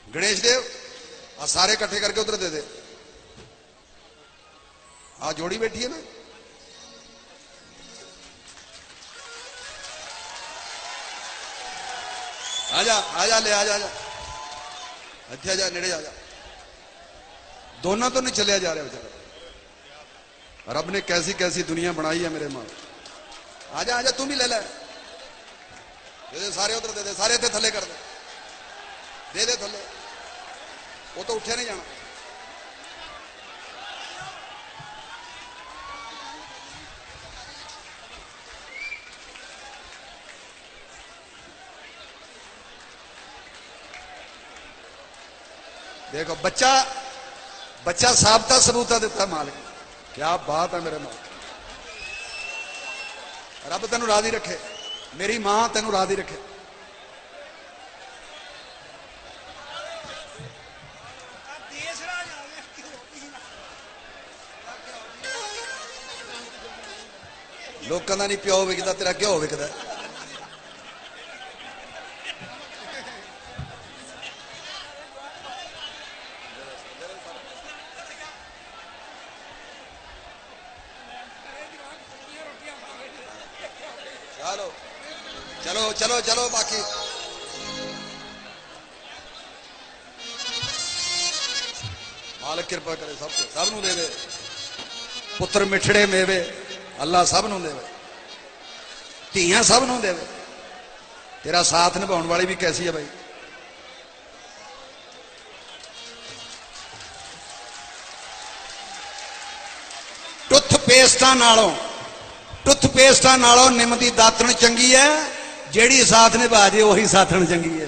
गणेश देव आ सारे इकट्ठे करके उधर दे दे। आ जोड़ी बैठी है ना, आजा आजा ले आजा आजा, अच्छा जा नेड़े आजा। दोनों तो नहीं चलिया जा रहे बेचारा। रब ने कैसी कैसी दुनिया बनाई है मेरे मां। आजा आजा तू भी ले ले, दे दे सारे उधर दे दे, सारे इतने थले कर दे दे थले, वो तो उठे नहीं जाना। देखो बच्चा बच्चा साबता सबूता देता मालिक, क्या बात है मेरे मालिक। रब तेन राजी रखे, मेरी मां तेन राजी रखे। लोगों का नहीं प्यो विकता, तेरा क्यों विकता। चलो चलो चलो चलो, बाकी मालिक कृपा करे, सब नूं देवे पुत्र मिठड़े मेवे, अल्लाह सब नूं देवे, धीयां सब नूं देवे। तेरा साथ निभाउण वाली भी कैसी है भाई। टुथपेस्टा नालों निम दी दातण चंगी है, जेड़ी साथ निभा जे वही साथण चंगी है।